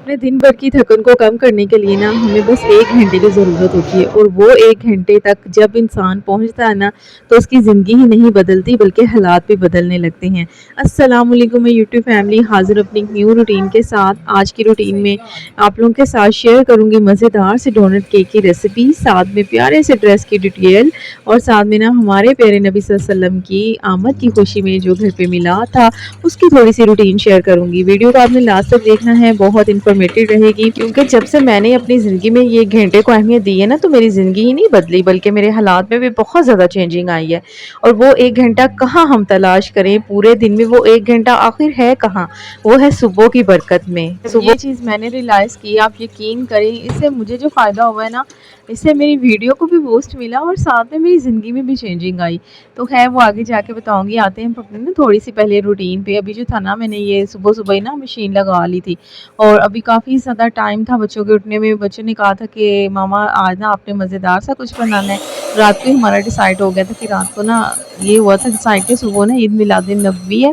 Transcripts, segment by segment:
अपने दिन भर की थकन को कम करने के लिए ना हमें बस 1 घंटे की ज़रूरत होती है और वो 1 घंटे तक जब इंसान पहुँचता है ना तो उसकी ज़िंदगी ही नहीं बदलती बल्कि हालात भी बदलने लगते हैं। अस्सलाम वालेकुम, मैं यूट्यूब फैमिली हाज़िर अपनी एक न्यू रूटीन के साथ। आज की रूटीन में आप लोगों के साथ शेयर करूँगी मज़ेदार से डोनट केक की रेसिपी, साथ में प्यारे से ड्रेस की डिटेल और साथ में ना हमारे प्यारे नबी सल्लल्लाहु अलैहि वसल्लम की आमद की खुशी में जो घर पे मिला था उसकी थोड़ी सी रूटीन शेयर करूँगी। वीडियो को आपने लास्ट तक देखना है, बहुत इन्फॉर्मेटिव रहेगी क्योंकि जब से मैंने अपनी ज़िंदगी में ये घंटे को अहमियत दी है ना तो मेरी ज़िंदगी ही नहीं बदली बल्कि मेरे हालात में भी बहुत ज़्यादा चेंजिंग आई है। और वो 1 घंटा कहाँ हम तलाश करें, पूरे दिन में वो 1 घंटा आखिर है कहाँ? वो है सुबह की बरकत में। सुबह ये चीज़ मैंने रियलाइज़ की, आप यकीन करें, इससे मुझे जो फ़ायदा हुआ है ना, इससे मेरी वीडियो को भी बूस्ट मिला और साथ में मेरी ज़िंदगी में भी चेंजिंग आई। तो खैर वो आगे जाके बताऊँगी। आते हैं अपनी ना थोड़ी-सी पहले रूटीन पे। अभी जो था ना, मैंने ये सुबह-सुबह ही ना मशीन लगा ली थी और अभी काफ़ी ज़्यादा टाइम था बच्चों के उठने में। बच्चों ने कहा था कि मामा आज ना आपने मज़ेदार सा कुछ बनाना है। रात को ही हमारा डिसाइड हो गया था कि रात को ना ये हुआ था डिसाइड कि सुबह ना ईद मिलादुन्नबी है,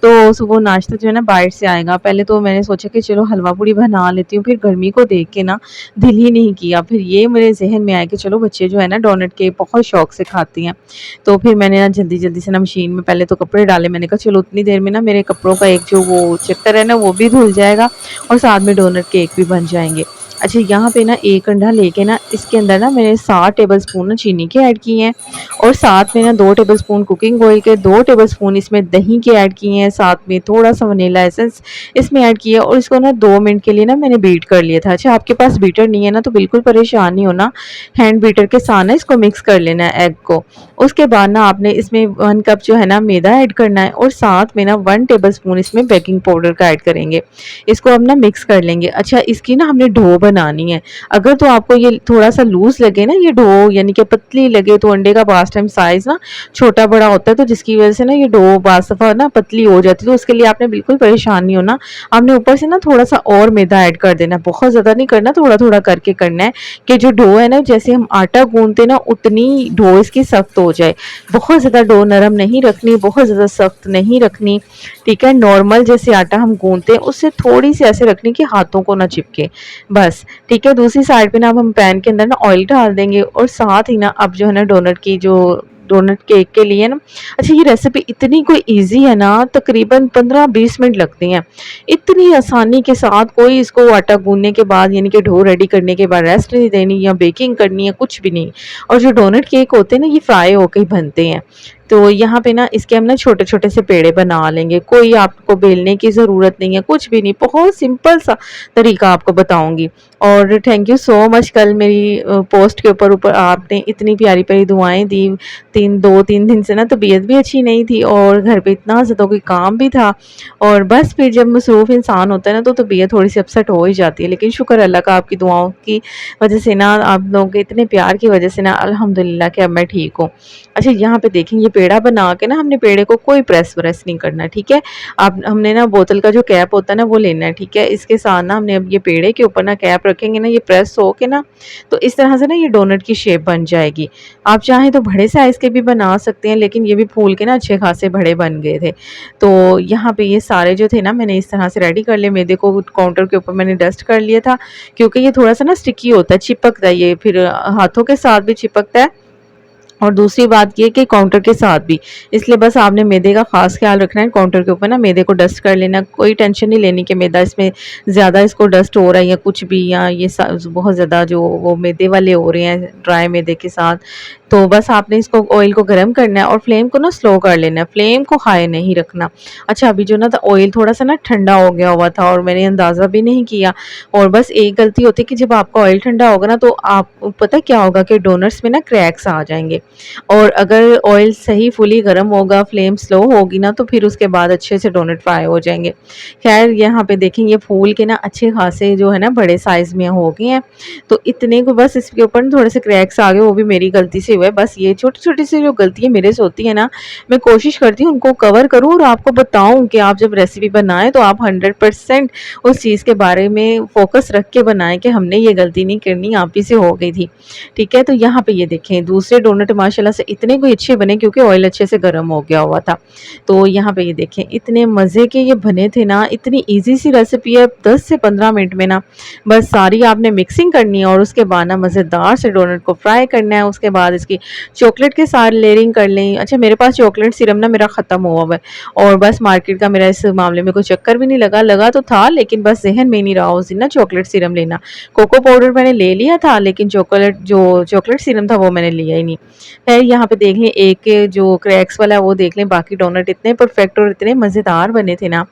तो सुबह नाश्ता जो है ना बाहर से आएगा। पहले तो मैंने सोचा कि चलो हलवा पूड़ी बना लेती हूँ, फिर गर्मी को देख के ना दिल ही नहीं किया। फिर ये मेरे ज़हन में आया कि चलो बच्चे जो है ना डोनट केक बहुत शौक से खाते हैं। तो फिर मैंने ना जल्दी-जल्दी से ना मशीन में पहले तो कपड़े डाले। मैंने कहा चलो उतनी देर में ना मेरे कपड़ों का एक जो वो चक्कर है ना वो भी धुल जाएगा और साथ में डोनट केक भी बन जाएँगे। अच्छा, यहाँ पे ना 1 अंडा लेके ना इसके अंदर ना मैंने 7 टेबलस्पून ना चीनी के ऐड किए हैं और साथ में ना 2 टेबलस्पून कुकिंग ऑयल के, 2 टेबलस्पून इसमें दही के ऐड किए हैं, साथ में थोड़ा-सा वनीला एसेंस इसमें ऐड किया और इसको ना 2 मिनट के लिए ना मैंने बीट कर लिया था। अच्छा, आपके पास बीटर नहीं है ना तो बिल्कुल परेशान नहीं होना, हैंड बीटर के साथ ना इसको मिक्स कर लेना है एग को। उसके बाद ना आपने इसमें 1 कप जो है ना मैदा ऐड करना है और साथ में ना 1 टेबलस्पून इसमें बेकिंग पाउडर का ऐड करेंगे। इसको अब ना मिक्स कर लेंगे। अच्छा, इसकी ना हमने डो बनानी है। अगर तो आपको ये थोड़ा-सा लूज़ लगे ना ये डो, यानी कि पतली लगे, तो अंडे का बाज़ टाइम साइज़ ना छोटा-बड़ा होता है तो जिसकी वज़ह से ना ये डो बाज़ दफ़ा ना पतली हो जाती है, तो उसके लिए आपने बिल्कुल परेशान नहीं होना। आपने ऊपर से ना थोड़ा-सा और मैदा ऐड कर देना है, बहुत ज़्यादा नहीं करना, थोड़ा-थोड़ा करके करना है कि जो डो है ना जैसे हम आटा गूँथते हैं ना उतनी डो इसकी सख्त हो जाए। बहुत ज़्यादा डो नरम नहीं रखनी, बहुत ज़्यादा सख्त नहीं रखनी, ठीक है? नॉर्मल जैसे आटा हम गूँथते हैं उससे थोड़ी-सी ऐसे रखनी कि हाथों को ना चिपके, बस, ठीक है? दूसरी साइड पे ना अब हम पैन के अंदर ना ऑयल डाल देंगे और साथ ही ना अब जो है ना डोनट केक के लिए ना, अच्छा ये रेसिपी इतनी कोई ईज़ी है ना, तकरीबन 15-20 मिनट लगते हैं। इतनी आसानी के साथ, कोई इसको आटा गूँथने के बाद यानी कि डो रेडी करने के बाद रेस्ट नहीं देनी या बेकिंग करनी है, कुछ भी नहीं। और जो डोनट केक होते हैं ना ये फ्राई होके ही बनते हैं। तो यहाँ पे ना इसके हम ना छोटे-छोटे से पेड़े बना लेंगे। कोई आपको बेलने की ज़रूरत नहीं है, कुछ भी नहीं, बहुत सिंपल सा तरीका आपको बताऊँगी। और थैंक यू सो मच, कल मेरी पोस्ट के ऊपर आपने इतनी प्यारी-प्यारी दुआएँ दी। 2-3 दिन से ना तबीयत भी अच्छी नहीं थी और घर पे इतना ज़्यादा कोई काम भी था और बस फिर जब मसरूफ़ इंसान होता है ना तो तबीयत थोड़ी-सी अपसेट हो ही जाती है। लेकिन शुक्र अल्लाह का, आपकी दुआओं की वज़ह से ना, आप लोगों के इतने प्यार की वज़ह से ना अल्हम्दुलिल्लाह कि अब मैं ठीक हूँ। अच्छा, यहाँ पे देखें ये पेड़ा बना के ना हमने पेड़े को कोई प्रेस-व्रेस नहीं करना, ठीक है? आप हमने ना बोतल का जो कैप होता है ना वो लेना है, ठीक है? इसके साथ ना हमने अब ये पेड़े के ऊपर ना कैप रखेंगे ना, ये प्रेस हो के ना तो इस तरह से ना ये डोनट की शेप बन जाएगी। आप चाहें तो बड़े साइज़ के भी बना सकते हैं, लेकिन ये भी फूल के ना अच्छे खासे बड़े बन गए थे। तो यहाँ पे ये सारे जो थे ना मैंने इस तरह से रेडी कर लिए। मैदे को काउंटर के ऊपर मैंने डस्ट कर लिया था क्योंकि ये थोड़ा-सा ना स्टिकी होता है, चिपकता है, ये फिर हाथों के साथ भी चिपकता है और दूसरी बात ये कि काउंटर के साथ भी, इसलिए बस आपने मैदे का ख़ास ख़्याल रखना है। काउंटर के ऊपर ना मैदे को डस्ट कर लेना, कोई टेंशन नहीं लेनी कि मैदा इसमें ज़्यादा इसको डस्ट हो रहा है या कुछ भी, या ये बहुत ज़्यादा जो वो मैदे वाले हो रहे हैं ड्राई मैदे के साथ। तो बस आपने इसको ऑयल को गर्म करना है और फ्लेम को ना स्लो कर लेना है, फ्लेम को हाई नहीं रखना। अच्छा, अभी जो ना ऑयल थोड़ा-सा ना ठंडा हो गया हुआ था और मैंने अंदाज़ा भी नहीं किया। और बस एक गलती होती है कि जब आपका ऑयल ठंडा होगा ना तो आप पता है क्या होगा कि डोनट्स में ना क्रैक्स आ जाएँगे। और अगर ऑयल सही फुली गर्म होगा, फ्लेम स्लो होगी ना, तो फिर उसके बाद अच्छे से डोनट फ्राई हो जाएँगे। ख़ैर यहाँ पे देखें ये फूल के ना अच्छे ख़ासे जो है ना बड़े साइज़ में हो गए हैं। तो इतने को बस इसके ऊपर ना थोड़े से क्रैक्स आ गए, वो भी मेरी गलती से हुए। बस ये छोटी-छोटी सी जो गलतियाँ मेरे से होती है ना, मैं कोशिश करती हूँ उनको कवर करूँ और आपको बताऊँ कि आप जब रेसिपी बनाएँ तो आप 100% उस चीज़ के बारे में फ़ोकस रख के बनाएँ कि हमने ये गलती नहीं करनी, आप ही से हो गई थी। ठीक है? तो यहाँ पे ये देखें दूसरे डोनट माशाल्लाह से इतने कोई अच्छे बने क्योंकि ऑयल अच्छे से गर्म हो गया हुआ था। तो यहाँ पे ये देखें इतने मज़े के ये बने थे ना, इतनी ईज़ी सी रेसिपी है 10 से 15 मिनट में ना बस सारी आपने मिक्सिंग करनी है और उसके बाद ना मज़ेदार से डोनट को फ्राई करना है। उसके बाद इसकी चॉकलेट के साथ लेयरिंग कर लें। अच्छा मेरे पास चॉकलेट सिरप ना मेरा ख़त्म हुआ हुआ है और बस मार्केट का मेरा इस मामले में कोई चक्कर भी नहीं लगा, लगा तो था लेकिन बस ज़हन में नहीं रहा उस दिन ना चॉकलेट सिरप लेना। कोको पाउडर मैंने ले लिया था लेकिन चॉकलेट सिरप था वो मैंने लिया ही नहीं। ख़ैर यहाँ पे देख लें एक के जो क्रैक्स वाला है वो देख लें, बाकी डोनट इतने परफेक्ट और इतने मज़ेदार बने थे ना।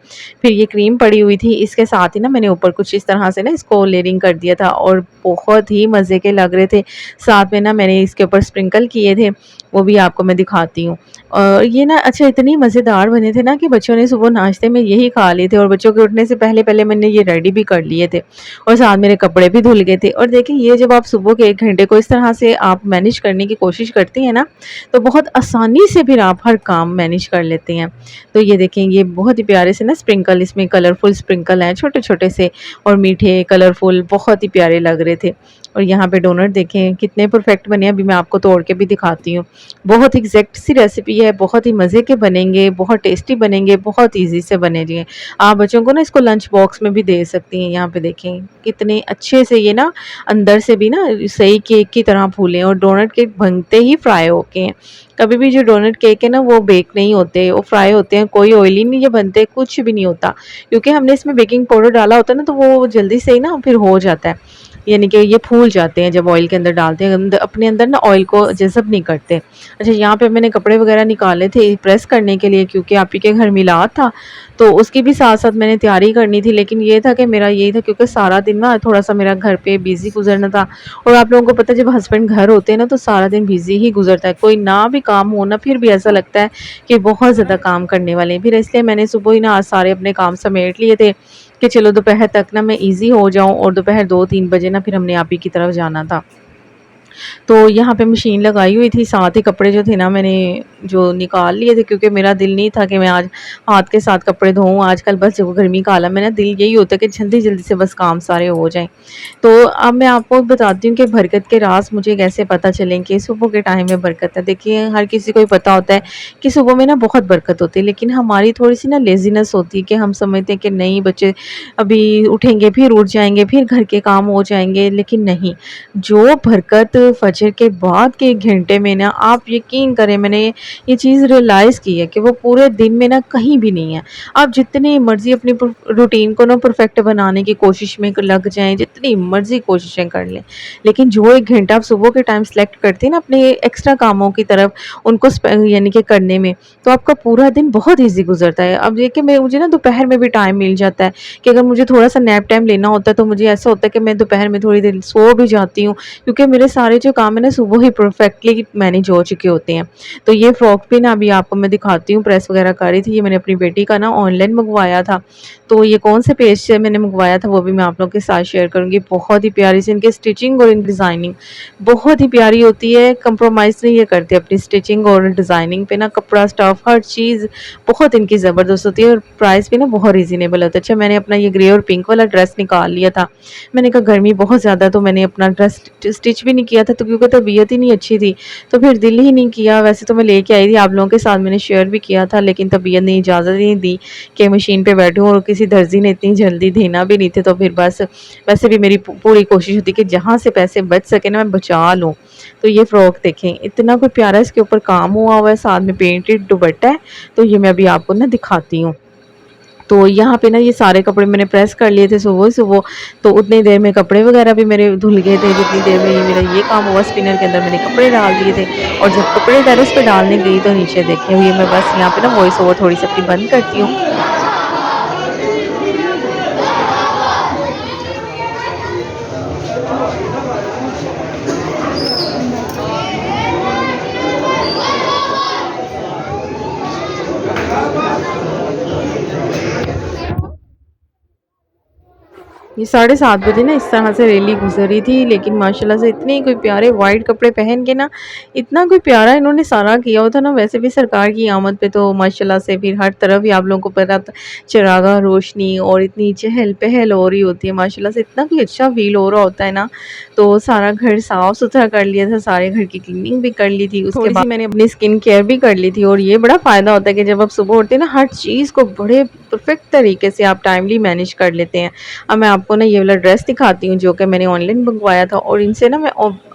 फिर ये क्रीम पड़ी हुई थी, इसके साथ ही ना मैंने ऊपर कुछ इस तरह से ना इसको लेयरिंग कर दिया था और बहुत ही मज़े के लग रहे थे। साथ में ना मैंने इसके ऊपर स्प्रिंकल किए थे, वो भी आपको मैं दिखाती हूँ। और ये ना अच्छा इतनी मज़ेदार बने थे ना कि बच्चों ने सुबह नाश्ते में यही खा लिए थे और बच्चों के उठने से पहले-पहले मैंने ये रेडी भी कर लिए थे और साथ मेरे कपड़े भी धुल गए थे। और देखिए ये जब आप सुबह के 1 घंटे को इस तरह से आप मैनेज करने की कोशिश करती हैं ना, तो बहुत आसानी से फिर आप हर काम मैनेज कर लेते हैं। तो ये देखें ये बहुत ही प्यारे से ना स्प्रिंकल इसमें कलरफुल स्प्रिंकल हैं छोटे-छोटे से और मीठे कलरफुल बहुत ही प्यारे लग रहे थे। और यहाँ पे डोनट देखें कितने परफेक्ट बने हैं, अभी मैं आपको तोड़ के भी दिखाती हूँ। बहुत एग्ज़ैक्ट सी रेसिपी है, बहुत ही मज़े के बनेंगे, बहुत टेस्टी बनेंगे, बहुत ईज़ी से बनेंगे। आप बच्चों को ना इसको लंच बॉक्स में भी दे सकती हैं। यहाँ पे देखें कितने अच्छे से ये ना अंदर से भी ना सही केक की तरह फूले हैं और डोनट केक बनते ही फ्राई होके हैं। कभी भी जो डोनट केक है ना वो बेक नहीं होते, वो फ्राई होते हैं, कोई ऑयली नहीं ये बनते, कुछ भी नहीं होता। क्योंकि हमने इसमें बेकिंग पाउडर डाला होता है ना तो वो जल्दी से ही ना फिर हो जाता है। यानी कि ये फूल जाते हैं जब ऑयल के अंदर डालते हैं, अपने अंदर ना ऑयल को जज़ब नहीं करते। अच्छा यहाँ पे मैंने कपड़े वगैरह निकाले थे प्रेस करने के लिए क्योंकि आप ही के घर मिलाद था, तो उसकी भी साथ-साथ मैंने तैयारी करनी थी। लेकिन ये था कि मेरा यही था क्योंकि सारा दिन ना थोड़ा-सा मेरा घर पे बिज़ी गुज़रना था और आप लोगों को पता है जब हस्बैंड घर होते हैं ना तो सारा दिन बिज़ी ही गुज़रता है। कोई ना भी काम हो ना फिर भी ऐसा लगता है कि बहुत ज़्यादा काम करने वाले हैं। फिर इसलिए मैंने सुबह ही ना आज सारे अपने काम समेट लिए थे कि चलो दोपहर तक ना मैं ईज़ी हो जाऊँ और दोपहर 2-3 बजे ना फिर हमने आप ही की तरफ जाना था। तो यहाँ पे मशीन लगाई हुई थी, साथ ही कपड़े जो थे ना मैंने जो निकाल लिए थे क्योंकि मेरा दिल नहीं था कि मैं आज हाथ के साथ कपड़े धोऊँ। आजकल बस जब गर्मी का आलम है ना दिल यही होता है कि जल्दी-जल्दी से बस काम सारे हो जाएँ। तो अब मैं आपको बताती हूँ कि बरकत के राज़ मुझे कैसे पता चलें कि सुबह के टाइम में बरकत है। देखिए हर किसी को ही पता होता है कि सुबह में ना बहुत बरकत होती है, लेकिन हमारी थोड़ी-सी ना लेज़ीनेस होती है कि हम समझते हैं कि नहीं बच्चे अभी उठेंगे, फिर उठ जाएँगे, फिर घर के काम हो जाएँगे, लेकिन नहीं। जो बरकत फजर के बाद के 1 घंटे में ना आप यकीन करें मैंने ये चीज़ रियलाइज़ की है कि वो पूरे दिन में ना कहीं भी नहीं है। आप जितनी मर्ज़ी अपनी रूटीन को ना परफेक्ट बनाने की कोशिश में लग जाएँ, जितनी मर्ज़ी कोशिशें कर लें, लेकिन जो 1 घंटा आप सुबह के टाइम सेलेक्ट करते हैं ना अपने एक्स्ट्रा कामों की तरफ उनको यानी कि करने में, तो आपका पूरा दिन बहुत ईज़ी गुज़रता है। अब देखिए मुझे ना दोपहर में भी टाइम मिल जाता है कि अगर मुझे थोड़ा-सा नैप टाइम लेना होता है तो मुझे ऐसा होता है कि मैं दोपहर में थोड़ी देर सो भी जाती हूँ क्योंकि मेरे सारे जो काम है ना सुबह ही परफेक्टली मैनेज हो चुके होते हैं। तो ये फ्रॉक भी ना अभी आपको मैं दिखाती हूँ, प्रेस वगैरह कर रही थी, ये मैंने अपनी बेटी का ना ऑनलाइन मंगवाया था। तो ये कौन से पेज से मैंने मंगवाया था वो भी मैं आप लोगों के साथ शेयर करूँगी। बहुत ही प्यारी सी इनकी स्टिचिंग और इनकी डिज़ाइनिंग बहुत ही प्यारी होती है, कंप्रोमाइज़ नहीं ये करते अपनी स्टिचिंग और डिज़ाइनिंग पे ना, कपड़ा स्टफ़ हर चीज़ बहुत इनकी ज़बरदस्त होती है और प्राइस भी ना बहुत रीज़नेबल होता है। अच्छा मैंने अपना ये ग्रे और पिंक वाला ड्रेस निकाल लिया था। मैंने कहा गर्मी बहुत ज़्यादा तो मैंने अपना ड्रेस स्टिच भी नहीं किया था तो क्योंकि तबीयत ही नहीं अच्छी थी, तो फिर दिल ही नहीं किया। वैसे तो मैं लेके आई थी, आप लोगों के साथ मैंने शेयर भी किया था, लेकिन तबीयत ने इजाज़त नहीं दी कि मशीन पे बैठूँ और किसी दर्जी ने इतनी जल्दी देना भी नहीं थे, तो फिर बस वैसे भी मेरी पूरी कोशिश होती कि जहाँ से पैसे बच सके ना मैं बचा लूँ। तो ये फ्रॉक देखें इतना कोई प्यारा इसके ऊपर काम हुआ हुआ है, साथ में प्रिंटेड दुपट्टा है, तो ये मैं अभी आपको ना दिखाती हूँ। तो यहाँ पे ना ये सारे कपड़े मैंने प्रेस कर लिए थे सुबह-सुबह, तो उतनी देर में कपड़े वगैरह भी मेरे धुल गए थे, जितनी देर में ये मेरा ये काम हुआ स्पिनर के अंदर मैंने कपड़े डाल दिए थे और जब कपड़े टेरेस पे डालने गई तो नीचे देखिए ये मैं बस यहाँ पे ना वॉइस ओवर थोड़ी-सी अपनी बंद करती हूँ। ये 7:30 बजे ना इस तरह से रैली गुजरी थी, लेकिन माशाल्लाह से इतने कोई प्यारे वाइट कपड़े पहन के ना इतना कोई प्यारा इन्होंने सारा किया हुआ था ना। वैसे भी सरकार की आमद पे तो माशाल्लाह से फिर हर तरफ ही आप लोगों को पता चरागा रोशनी और इतनी चहल पहल हो रही होती है, माशाल्लाह से इतना कोई अच्छा फील हो रहा होता है ना। तो सारा घर साफ सुथरा कर लिया था, सारे घर की क्लीनिंग भी कर ली थी, उसके बाद मैंने अपनी स्किन केयर भी कर ली थी। और ये बड़ा फ़ायदा होता है कि जब आप सुबह उठते हैं ना, हर चीज़ को बड़े परफेक्ट तरीके से आप टाइमली मैनेज कर लेते हैं। अब मैं आपको ना ये वाला ड्रेस दिखाती हूँ जो कि मैंने ऑनलाइन मंगवाया था, और इनसे ना मैं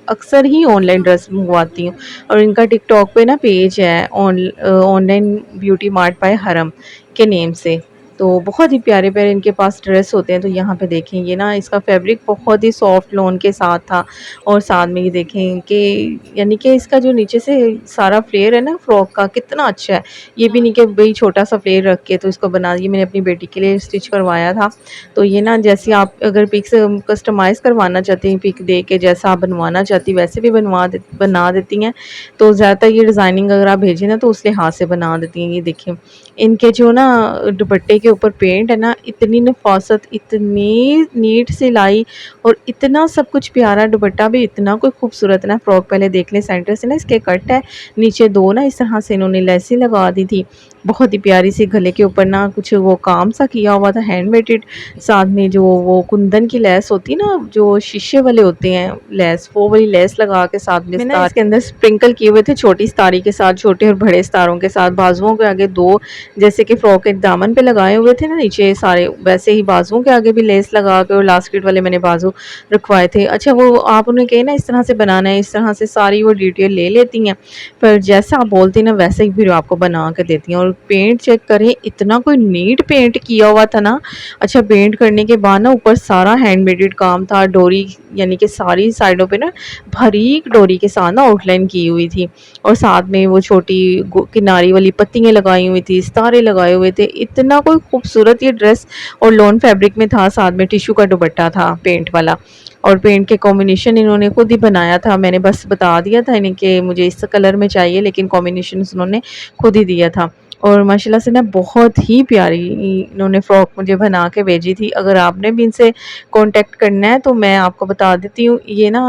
अक्सर ही ऑनलाइन ड्रेस मंगवाती हूँ। और इनका टिकटॉक पे ना पेज है ऑनलाइन ब्यूटी मार्ट बाय हरम के नेम से। तो बहुत ही प्यारे प्यारे इनके पास ड्रेस होते हैं। तो यहाँ पे देखें, ये ना इसका फैब्रिक बहुत ही सॉफ्ट लॉन के साथ था, और साथ में ये देखें कि यानी कि इसका जो नीचे से सारा फ्लेयर है ना फ्रॉक का, कितना अच्छा है। ये भी नहीं कि भाई छोटा सा फ्लेयर रख के तो इसको बना, ये मैंने अपनी बेटी के लिए स्टिच करवाया था। तो ये ना जैसे आप अगर पिक्स कस्टमाइज़ करवाना चाहती हैं, पिक दे के जैसा आप बनवाना चाहती वैसे भी बना देती हैं। तो ज़्यादातर ये डिज़ाइनिंग अगर आप भेजें ना तो उस लिहाज से बना देती हैं। ये देखिए इनके जो ना दुपट्टे के ऊपर पेंट है ना, इतनी नफासत, इतनी नीट सिलाई, और इतना सब कुछ प्यारा। दुपट्टा भी इतना कोई खूबसूरत ना, फ्रॉक पहले देख लें, सेंटर से ना इसके कट है, नीचे दो ना इस तरह से इन्होंने लेसें लगा दी थी, बहुत ही प्यारी सी। गले के ऊपर ना कुछ वो काम सा किया हुआ था, हैंडमेडेड। साथ में जो वो कुंदन की लेस होती है ना, जो शीशे वाले होते हैं लेस, वो वाली लेस लगा के साथ में ना इसके अंदर स्प्रिंकल किए हुए थे, छोटी सितारे के साथ, छोटे और बड़े सितारों के साथ। बाजुओं के आगे दो, जैसे कि फ्रॉक के दामन पे लगाए हुए थे ना नीचे सारे, वैसे ही बाजुओं के आगे भी लेस लगा के, और लास्टिक वाले मैंने बाजू रखवाए थे। अच्छा, वो आप उन्हें कहे ना इस तरह से बनाना है, इस तरह से सारी वो डिटेल ले लेती हैं, पर जैसा आप बोलती हैं ना वैसे ही फिर आपको बना के देती हैं। और पेंट चेक करें, इतना कोई नीट पेंट किया हुआ था ना। अच्छा, पेंट करने के बाद ना ऊपर सारा हैंडमेडेड काम था, डोरी यानी कि सारी साइडों पे ना बारीक डोरी के साथ ना आउटलाइन की हुई थी, और साथ में वो छोटी किनारी वाली पत्तियां लगाई हुई थी, सितारे लगाए हुए थे। इतना कोई खूबसूरत ये ड्रेस, और लॉन फैब्रिक में था, साथ में टिश्यू का दुपट्टा था पेंट वाला, और पेंट के कॉम्बिनेशन इन्होंने खुद ही बनाया था। मैंने बस बता दिया था इन्हें कि मुझे इस कलर में चाहिए, लेकिन कॉम्बिनेशन उन्होंने खुद ही दिया था। और माशाल्लाह से ना बहुत ही प्यारी इन्होंने फ़्रॉक मुझे बना के भेजी थी। अगर आपने भी इनसे कांटेक्ट करना है तो मैं आपको बता देती हूँ, ये ना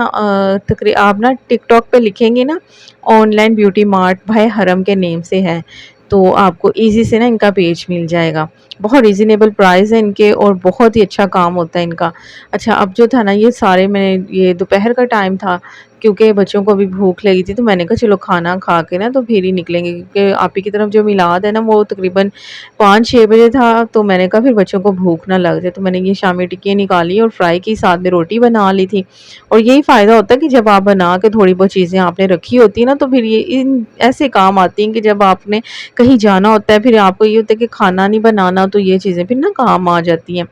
आप ना टिकटॉक पे लिखेंगे ना ऑनलाइन ब्यूटी मार्ट बाय हरम के नेम से है, तो आपको ईज़ी से ना इनका पेज मिल जाएगा। बहुत रीज़नेबल प्राइस है इनके, और बहुत ही अच्छा काम होता है इनका। अच्छा, अब जो था ना ये सारे मैंने, ये दोपहर का टाइम था, क्योंकि बच्चों को भी भूख लगी थी, तो मैंने कहा चलो खाना खा के ना तो फिर ही निकलेंगे, क्योंकि आप ही की तरफ जो मिलाद है ना वो तकरीबन 5-6 बजे था। तो मैंने कहा फिर बच्चों को भूख ना लग जाए, तो मैंने ये शामी टिक्कियाँ निकाली और फ्राई की, साथ में रोटी बना ली थी। और यही फ़ायदा होता है कि जब आप बना के थोड़ी बहुत चीज़ें आपने रखी होती है ना, तो फिर ये इन ऐसे काम आती हैं कि जब आपने कहीं जाना होता है, फिर आपको ये होता है कि खाना नहीं बनाना, तो ये चीज़ें फिर ना काम आ जाती हैं।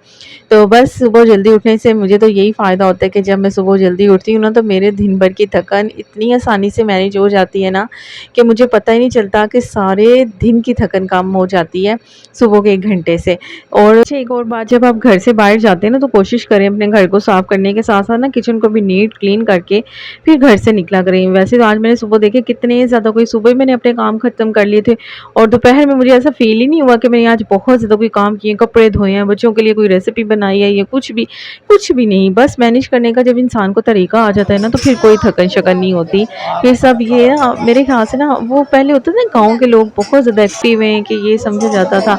तो बस सुबह जल्दी उठने से मुझे तो यही फ़ायदा होता है कि जब मैं सुबह जल्दी उठती हूँ ना, तो मेरे दिन भर की थकान इतनी आसानी से मैनेज हो जाती है ना, कि मुझे पता ही नहीं चलता कि सारे दिन की थकन कम हो जाती है सुबह के 1 घंटे से। और अच्छा, एक और बात, जब आप घर से बाहर जाते हैं ना तो कोशिश करें अपने घर को साफ़ करने के साथ-साथ ना किचन को भी नीट क्लीन करके फिर घर से निकला करें। वैसे तो आज मैंने सुबह देखे कितने ज़्यादा, कोई सुबह ही मैंने अपने काम ख़त्म कर लिए थे, और दोपहर में मुझे ऐसा फ़ील ही नहीं हुआ कि मैंने आज बहुत ज़्यादा कोई काम किए, कपड़े धोए हैं, बच्चों के लिए कोई रेसिपी बनाई है, या कुछ भी नहीं। बस मैनेज करने का जब इंसान को तरीका आ जाता है ना, तो फिर कोई थकन-शकन नहीं होती। फिर सब ये ना मेरे ख़्याल से ना, वो पहले होता था ना गाँव के लोग बहुत ज़्यादा एक्टिव हैं कि ये समझा जाता था।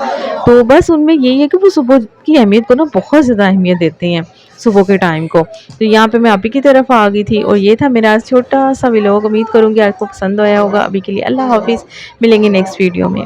तो बस उनमें यही है कि वो सुबह की अहमियत को ना बहुत ज़्यादा अहमियत देते हैं, सुबह के टाइम को। तो यहाँ पे मैं आप ही की तरफ आ गई थी, और ये था मेरा आज छोटा-सा व्लॉग। उम्मीद करूँगी आपको पसंद आया होगा। अभी के लिए अल्लाह हाफ़िज़, मिलेंगे नेक्स्ट वीडियो में।